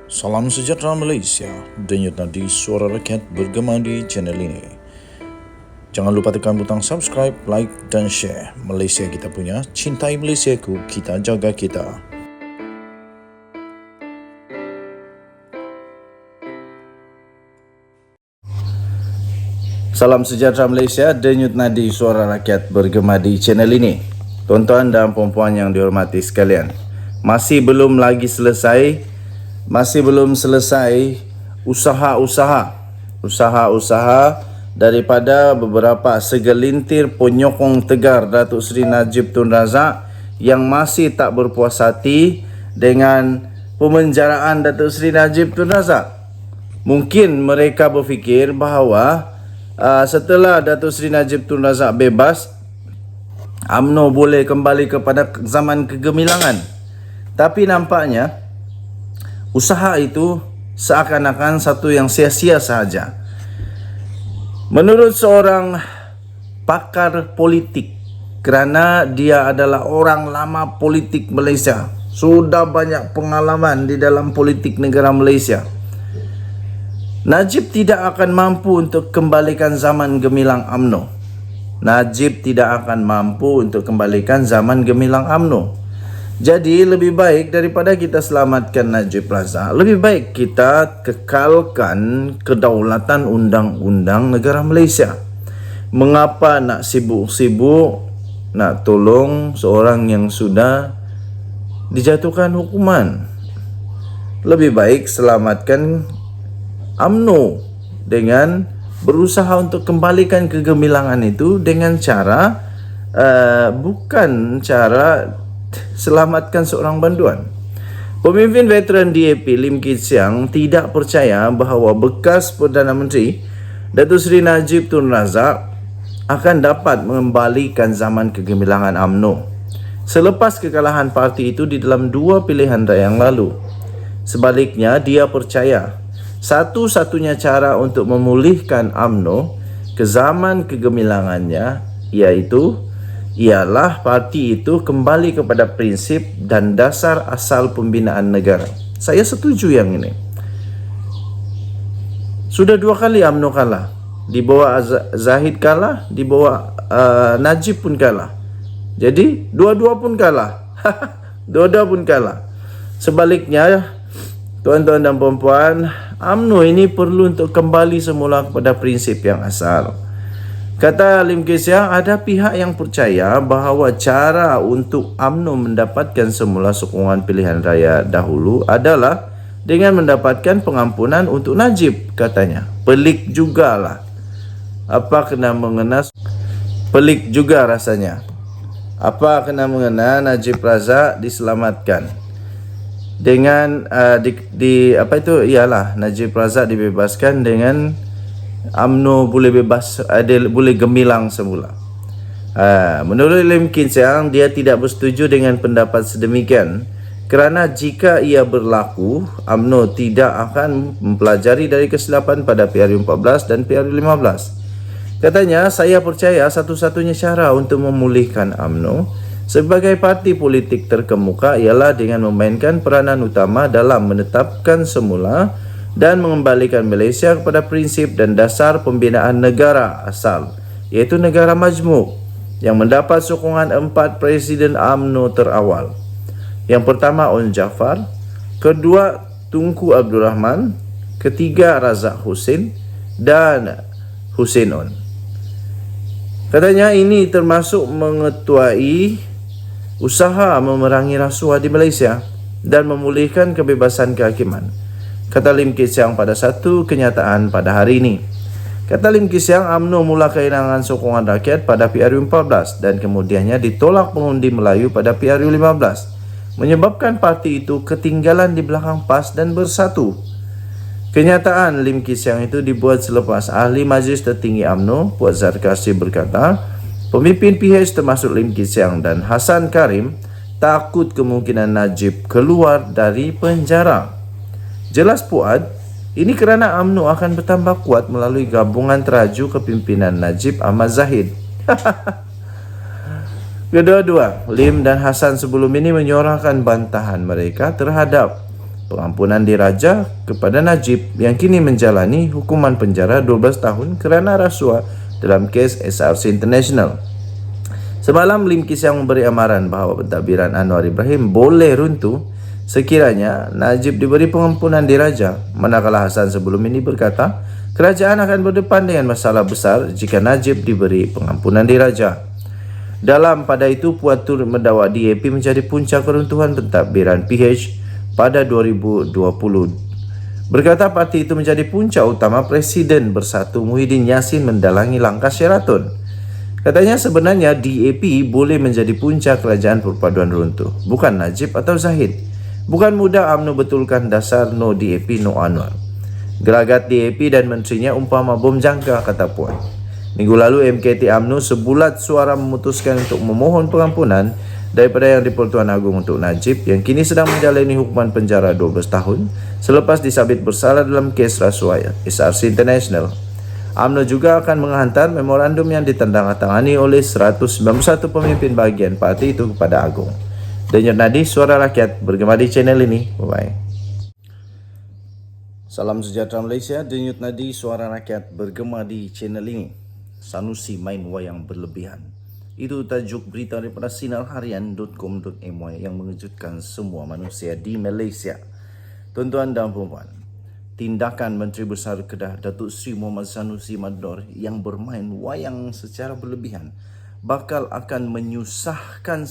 Salam sejahtera Malaysia, denyut nadi suara rakyat bergema di channel ini. Jangan lupa tekan butang subscribe, like dan share. Malaysia kita punya, cintai Malaysiaku, kita jaga kita. Salam sejahtera Malaysia, denyut nadi suara rakyat bergema di channel ini. Tuan-tuan dan puan-puan yang dihormati sekalian, masih belum selesai usaha-usaha daripada beberapa segelintir penyokong tegar Datuk Seri Najib Tun Razak yang masih tak berpuas hati dengan pemenjaraan Datuk Seri Najib Tun Razak. Mungkin mereka berfikir bahawa setelah Datuk Seri Najib Tun Razak bebas, UMNO boleh kembali kepada zaman kegemilangan. Tapi nampaknya usaha itu seakan-akan satu yang sia-sia sahaja. Menurut seorang pakar politik, kerana dia adalah orang lama politik Malaysia, sudah banyak pengalaman di dalam politik negara Malaysia, Najib tidak akan mampu untuk kembalikan zaman gemilang UMNO. Najib tidak akan mampu untuk kembalikan zaman gemilang UMNO. Jadi lebih baik daripada kita selamatkan Najib Razak, lebih baik kita kekalkan kedaulatan undang-undang negara Malaysia. Mengapa nak sibuk-sibuk nak tolong seorang yang sudah dijatuhkan hukuman? Lebih baik selamatkan UMNO dengan berusaha untuk kembalikan kegemilangan itu dengan cara bukan cara selamatkan seorang banduan. Pemimpin veteran DAP Lim Kit Siang tidak percaya bahawa bekas Perdana Menteri Datuk Seri Najib Tun Razak akan dapat mengembalikan zaman kegemilangan UMNO selepas kekalahan parti itu di dalam dua pilihan raya yang lalu. Sebaliknya, dia percaya satu-satunya cara untuk memulihkan UMNO ke zaman kegemilangannya ialah parti itu kembali kepada prinsip dan dasar asal pembinaan negara. Saya setuju yang ini. Sudah dua kali UMNO kalah. Di bawah Zahid kalah, di bawah Najib pun kalah. Jadi dua-dua pun kalah. Dua-dua pun kalah. Sebaliknya, tuan-tuan dan puan-puan, UMNO ini perlu untuk kembali semula kepada prinsip yang asal. Kata Lim Kit Siang, ada pihak yang percaya bahawa cara untuk UMNO mendapatkan semula sokongan pilihan raya dahulu adalah dengan mendapatkan pengampunan untuk Najib, katanya. Pelik jugalah. Apa kena mengena? Pelik juga rasanya. Apa kena mengena Najib Razak diselamatkan dengan Najib Razak dibebaskan dengan UMNO boleh bebas, boleh gemilang semula. Menurut Lim Kit Siang, dia tidak bersetuju dengan pendapat sedemikian kerana jika ia berlaku, UMNO tidak akan mempelajari dari kesilapan pada PRU14 dan PRU15. Katanya, saya percaya satu-satunya cara untuk memulihkan UMNO sebagai parti politik terkemuka ialah dengan memainkan peranan utama dalam menetapkan semula dan mengembalikan Malaysia kepada prinsip dan dasar pembinaan negara asal, iaitu negara majmuk yang mendapat sokongan 4 Presiden UMNO terawal. Yang pertama On Jaafar, kedua Tunku Abdul Rahman, ketiga Razak Hussein dan Hussein On. Katanya ini termasuk mengetuai usaha memerangi rasuah di Malaysia dan memulihkan kebebasan kehakiman, kata Lim Kit Siang pada satu kenyataan pada hari ini. Kata Lim Kit Siang, UMNO mula kehilangan sokongan rakyat pada PRU14 dan kemudiannya ditolak pengundi Melayu pada PRU15, menyebabkan parti itu ketinggalan di belakang PAS dan bersatu. Kenyataan Lim Kit Siang itu dibuat selepas Ahli Majlis Tertinggi UMNO, Puan Zarkasi berkata, pemimpin PH termasuk Lim Kit Siang dan Hassan Karim takut kemungkinan Najib keluar dari penjara. Jelas Puan, ini kerana UMNO akan bertambah kuat melalui gabungan teraju kepimpinan Najib Ahmad Zahid. Kedua-dua, Lim dan Hassan sebelum ini menyuarakan bantahan mereka terhadap pengampunan diraja kepada Najib yang kini menjalani hukuman penjara 12 tahun kerana rasuah dalam kes SRC International. Semalam Lim Kee Siang memberi amaran bahawa pentadbiran Anwar Ibrahim boleh runtuh sekiranya Najib diberi pengampunan diraja, manakala Hassan sebelum ini berkata kerajaan akan berdepan dengan masalah besar jika Najib diberi pengampunan diraja. Dalam pada itu, Puan turut mendakwa DAP menjadi punca keruntuhan pentadbiran PH pada 2020. Berkata parti itu menjadi punca utama Presiden Bersatu Muhyiddin Yassin mendalangi langkah Sheraton. Katanya sebenarnya DAP boleh menjadi punca kerajaan perpaduan runtuh, bukan Najib atau Zahid. Bukan mudah UMNO betulkan dasar no DAP no Anwar. Gelagat DAP dan menterinya umpama bom jangka, kata Puan. Minggu lalu MKT UMNO sebulat suara memutuskan untuk memohon pengampunan daripada Yang di-Pertuan Agong untuk Najib yang kini sedang menjalani hukuman penjara 12 tahun selepas disabit bersalah dalam kes rasuah SRC International. UMNO juga akan menghantar memorandum yang ditandatangani oleh 191 pemimpin bahagian parti itu kepada Agong. Denyut Nadi Suara Rakyat bergema di channel ini. Bye-bye. Salam sejahtera Malaysia. Denyut Nadi Suara Rakyat bergema di channel ini. Sanusi main wayang berlebihan. Itu tajuk berita daripada sinarharian.com.my yang mengejutkan semua manusia di Malaysia. Tuan-tuan dan puan-puan, tindakan Menteri Besar Kedah Datuk Seri Mohamad Sanusi Madnor yang bermain wayang secara berlebihan bakal akan menyusahkan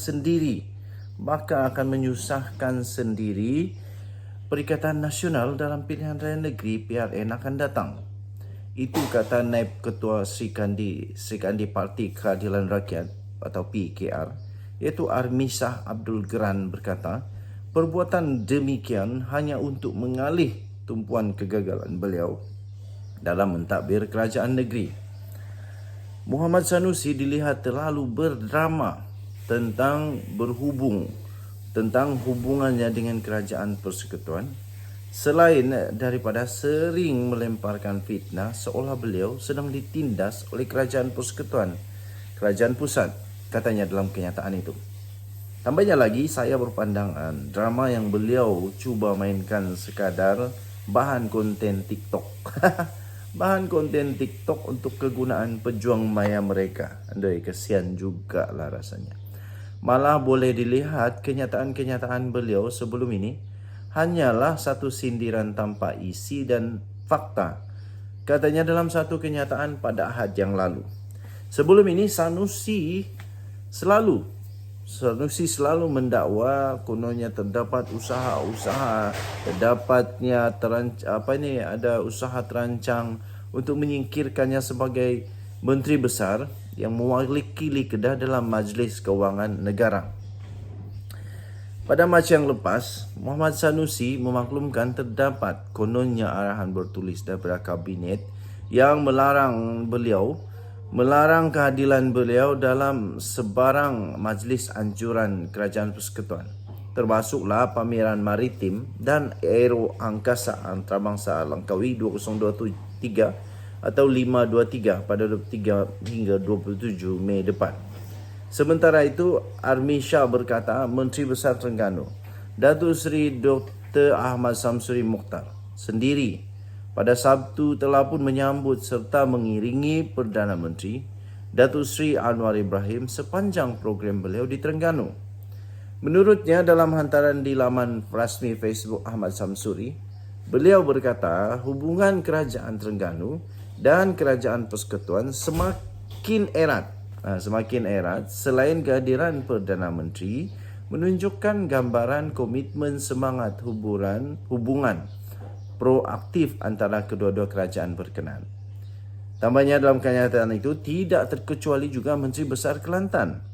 sendiri Perikatan Nasional dalam pilihan raya negeri PRN akan datang. Itu kata Naib Ketua Serikandi Parti Keadilan Rakyat atau PKR, iaitu Armisah Abdul Geran berkata, perbuatan demikian hanya untuk mengalih tumpuan kegagalan beliau dalam mentadbir kerajaan negeri. Mohamad Sanusi dilihat terlalu berdrama tentang hubungannya dengan kerajaan persekutuan, selain daripada sering melemparkan fitnah seolah beliau sedang ditindas oleh kerajaan persekutuan, kerajaan pusat, katanya dalam kenyataan itu. Tambahnya lagi, saya berpandangan drama yang beliau cuba mainkan sekadar bahan konten TikTok. Bahan konten TikTok untuk kegunaan pejuang maya mereka. Andai, kesian jugalah rasanya. Malah boleh dilihat kenyataan-kenyataan beliau sebelum ini hanyalah satu sindiran tanpa isi dan fakta. Katanya dalam satu kenyataan pada Ahad yang lalu. Sebelum ini Sanusi selalu mendakwa kononnya terdapat usaha-usaha, ada usaha terancang untuk menyingkirkannya sebagai menteri besar yang mewakili Kedah dalam Majlis Kewangan Negara. Pada Mac yang lepas, Mohamad Sanusi memaklumkan terdapat kononnya arahan bertulis daripada kabinet yang melarang kehadiran beliau dalam sebarang majlis anjuran kerajaan persekutuan, termasuklah pameran maritim dan aero angkasa antarabangsa Langkawi 2023 atau 523 pada 23 hingga 27 Mei depan. Sementara itu, Armisha berkata Menteri Besar Terengganu Datuk Seri Dr. Ahmad Samsuri Mokhtar sendiri pada Sabtu telah pun menyambut serta mengiringi Perdana Menteri Datuk Seri Anwar Ibrahim sepanjang program beliau di Terengganu. Menurutnya, dalam hantaran di laman rasmi Facebook Ahmad Samsuri, beliau berkata hubungan kerajaan Terengganu dan kerajaan persekutuan semakin erat selain kehadiran Perdana Menteri menunjukkan gambaran komitmen semangat hubungan proaktif antara kedua-dua kerajaan berkenaan. Tambahnya, dalam kenyataan itu tidak terkecuali juga Menteri Besar Kelantan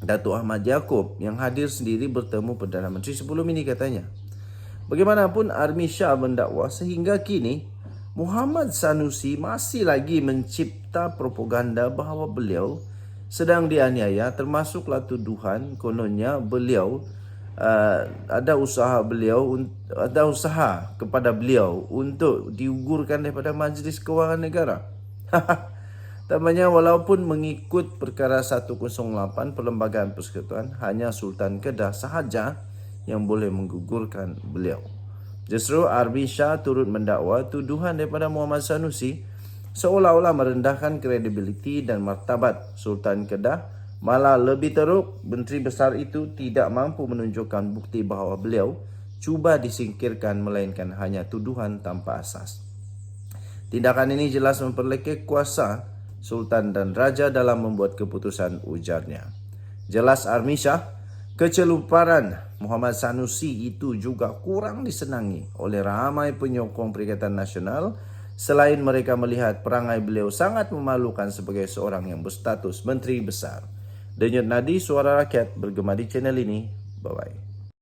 Datuk Ahmad Yaakob yang hadir sendiri bertemu Perdana Menteri sebelum ini, katanya. Bagaimanapun, Armisha mendakwa sehingga kini Mohamad Sanusi masih lagi mencipta propaganda bahawa beliau sedang dianiaya, termasuklah tuduhan kononnya beliau ada usaha kepada beliau untuk diugurkan daripada Majlis Kewangan Negara. Tambahnya, walaupun mengikut perkara 108 Perlembagaan Persekutuan, hanya Sultan Kedah sahaja yang boleh menggugurkan beliau. Justru Arbi Shah turut mendakwa tuduhan daripada Muhammad Sanusi seolah-olah merendahkan kredibiliti dan martabat Sultan Kedah. Malah lebih teruk, Menteri Besar itu tidak mampu menunjukkan bukti bahawa beliau cuba disingkirkan melainkan hanya tuduhan tanpa asas. Tindakan ini jelas memperlekeh kuasa Sultan dan Raja dalam membuat keputusan, ujarnya. Jelas Armi Shah, keceluparan Muhammad Sanusi itu juga kurang disenangi oleh ramai penyokong Perikatan Nasional selain mereka melihat perangai beliau sangat memalukan sebagai seorang yang berstatus Menteri Besar. Denyut nadi suara rakyat bergema di channel ini. Bye-bye.